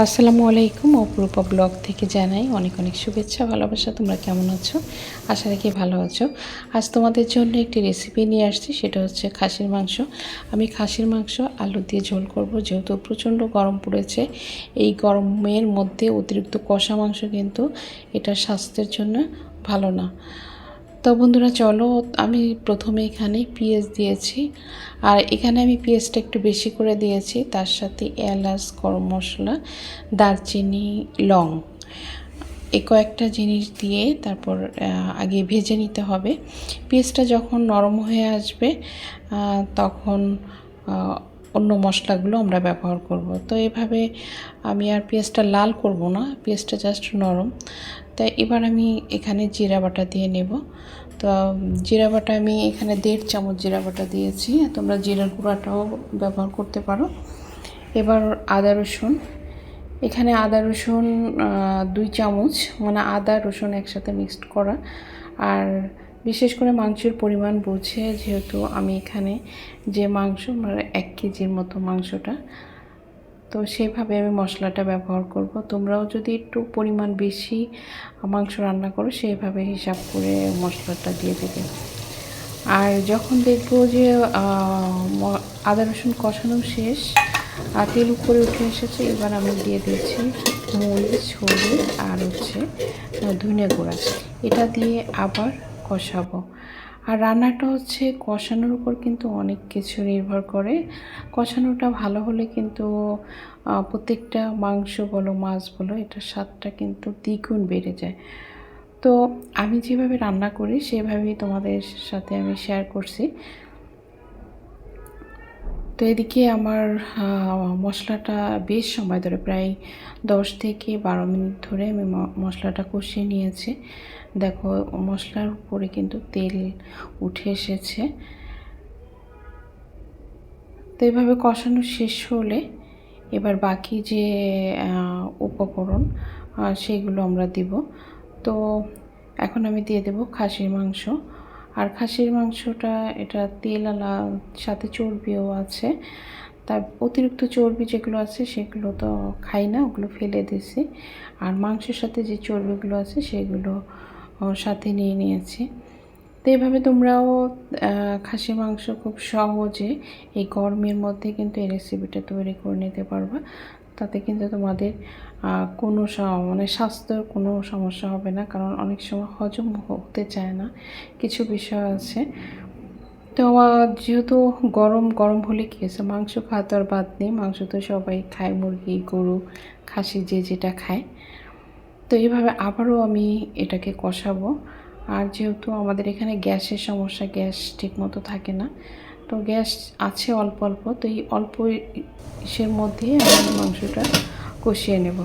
আসসালামু আলাইকুম। অপরূপা ব্লগ থেকে জানাই অনেক অনেক শুভেচ্ছা ভালোবাসা। তোমরা কেমন আছো? আশা রাখি ভালো আছো। আজ তোমাদের জন্য একটি রেসিপি নিয়ে আসছি, সেটা হচ্ছে খাসির মাংস। আমি খাসির মাংস আলু দিয়ে ঝোল করব। যেহেতু প্রচণ্ড গরম পড়েছে, এই গরমের মধ্যে অতিরিক্ত কষা মাংস কিন্তু এটা স্বাস্থ্যের জন্য ভালো না। তো বন্ধুরা চলো, আমি প্রথমে এখানে পেঁয়াজ দিয়েছি, আর এখানে আমি পেঁয়াজটা একটু বেশি করে দিয়েছি। তার সাথে এলাচ, গরম মশলা, দারচিনি, লং, এই কয়েকটা জিনিস দিয়ে তারপর আগে ভেজে নিতে হবে। পেঁয়াজটা যখন নরম হয়ে আসবে তখন অন্য মশলাগুলো আমরা ব্যবহার করব। তো এভাবে আমি আর পেঁয়াজটা লাল করব না, পেঁয়াজটা জাস্ট নরম। তাই এবার আমি এখানে জিরা বাটা দিয়ে নেব। তো জিরা বাটা আমি এখানে 1.5 চামচ জিরা বাটা দিয়েছি, তোমরা জিরার গুঁড়াটাও ব্যবহার করতে পারো। এবার আদা রসুন, এখানে আদা রসুন 2 চামচ, মানে আদা রসুন একসাথে মিক্সড করা। আর বিশেষ করে মাংসের পরিমাণ বুঝে, যেহেতু আমি এখানে যে মাংস মানে 1 কেজির মতো মাংসটা, তো সেভাবে আমি মশলাটা ব্যবহার করব। তোমরাও যদি একটু পরিমাণ বেশি মাংস রান্না করো সেইভাবে হিসাব করে মশলাটা দিয়ে দেবে। আর যখন দেখবো যে আদা রসুন কষানো শেষ আর তেল উপরে উঠে এসেছে, এবার আমি দিয়ে দিয়েছি মরিচ, হলুদ আর ধনে গুঁড়া। এটা দিয়ে আবার কষাবো। আর রান্নাটা কষানোর উপর কিন্তু অনেক কিছু নির্ভর করে। কষানোটা ভালো হলে কিন্তু প্রত্যেকটা মাংস বলো মাছ বলো, এটার স্বাদটা কিন্তু দ্বিগুণ বেড়ে যায়। তো আমি যেভাবে রান্না করি সেভাবেই তোমাদের সাথে আমি শেয়ার করছি। তো এদিকে আমার মশলাটা বেশ সময় ধরে, প্রায় 10 থেকে 12 মিনিট ধরে আমি মশলাটা কষিয়ে নিয়েছি। দেখো মশলার উপরে কিন্তু তেল উঠে এসেছে। তো এইভাবে কষানো শেষ হলে এবার বাকি যে উপকরণ সেগুলো আমরা দিব। তো এখন আমি দিয়ে দেব খাসির মাংস। আর খাসির মাংসটা এটা তেলালা, সাথে চর্বিও আছে। তার অতিরিক্ত চর্বি যেগুলো আছে সেগুলো তো খাই না, ওগুলো ফেলে দিয়েছি। আর মাংসের সাথে যে চর্বিগুলো আছে সেগুলো সাথে নিয়ে নিয়েছি। তো এইভাবে তোমরাও খাসির মাংস খুব সহজে এই গরমের মধ্যে কিন্তু এই রেসিপিটা তৈরি করে নিতে পারবা। তাতে কিন্তু তোমাদের কোনো মানে স্বাস্থ্যের কোনো সমস্যা হবে না, কারণ অনেক সময় হজম হতে চায় না, কিছু বিষয় আছে। তো যেহেতু গরম গরম হলে কী হয়েছে, মাংস খাওয়া তো আর বাদ নেই, মাংস তো সবাই খায়, মুরগি, গরু, খাসি যে যেটা খায়। তো এইভাবে আবারও আমি এটাকে কষাবো। আর যেহেতু আমাদের এখানে গ্যাসের সমস্যা, গ্যাস ঠিকমতো থাকে না, তো গ্যাস আছে অল্প অল্প, তো এই অল্প ইসের মধ্যেই আমি মাংসটা কষিয়ে নেব।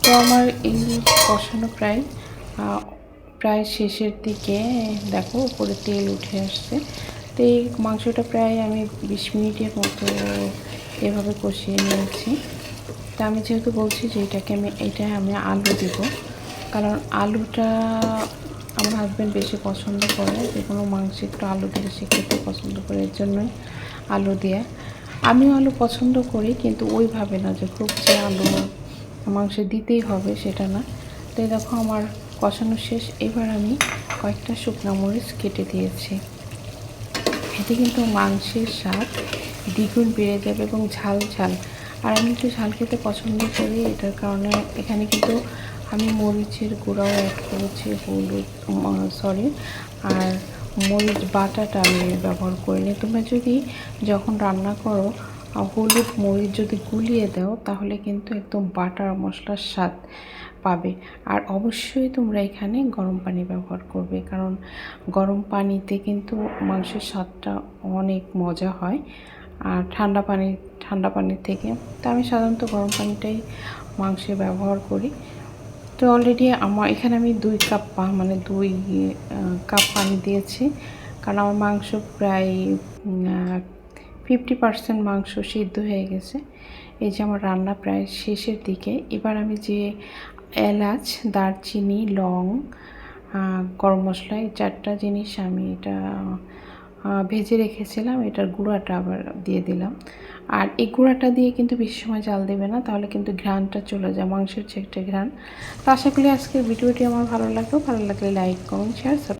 তো আমার এই কষানো প্রায় শেষের দিকে, দেখো উপরে তেল উঠে আসছে। তো এই মাংসটা প্রায় আমি 20 মিনিটের মতো এভাবে কষিয়ে নিয়েছি। তা আমি যেহেতু বলছি যে এটাই আমি আলু দেব, কারণ আলুটা আমার হাজব্যান্ড বেশি পছন্দ করে, যে কোনো মাংস একটু আলু দিলে সে খেতে পছন্দ করে, এর জন্যই আলু দিয়ে। আমিও আলু পছন্দ করি, কিন্তু ওইভাবে না যে খুব যে আলু মাংসে দিতেই হবে সেটা না। তো দেখো আমার কষানো শেষ। এবার আমি কয়েকটা শুকনো মরিচ কেটে দিয়েছি। এতে কিন্তু মাংসের স্বাদ দ্বিগুণ বেড়ে যাবে এবং ঝাল ঝাল। আর আমি একটু ঝাল খেতে পছন্দ করি, এটার কারণে এখানে কিন্তু আমি মরিচের গুঁড়াও অ্যাড করেছি, আর মরিচ বাটাটা আমি ব্যবহার করিনি। তোমরা যদি যখন রান্না করো হলুদ মরিচ যদি গুলিয়ে দাও, তাহলে কিন্তু একদম বাটার মশলার স্বাদ পাবে। আর অবশ্যই তোমরা এখানে গরম পানি ব্যবহার করবে, কারণ গরম পানিতে কিন্তু মাংসের স্বাদটা অনেক মজা হয়। আর ঠান্ডা পানির থেকে তো আমি সাধারণত গরম পানিটাই মাংসে ব্যবহার করি। তো অলরেডি এখানে আমি 2 কাপ মানে 2 কাপ পানি দিয়েছি, কারণ আমার মাংস প্রায় 50% মাংস সিদ্ধ হয়ে গেছে। এই যে আমার রান্না প্রায় শেষের দিকে। এবার আমি যে এলাচ, দারচিনি, লং, গরম মশলা, এই 4টা জিনিস আমি এটা ভেজে রেখেছিলাম এটার গুঁড়াটা আবার দিয়ে দিলাম। আর এই গুঁড়াটা দিয়ে কিন্তু বেশি সময় জাল দেবে না, তাহলে কিন্তু ঘ্রাণটা চলে যায়, মাংসের যে একটা ঘ্রাণ। তো আশা করি আজকের ভিডিওটি আমার ভালো লাগলো। ভালো লাগলে লাইক, কমেন্ট, শেয়ার।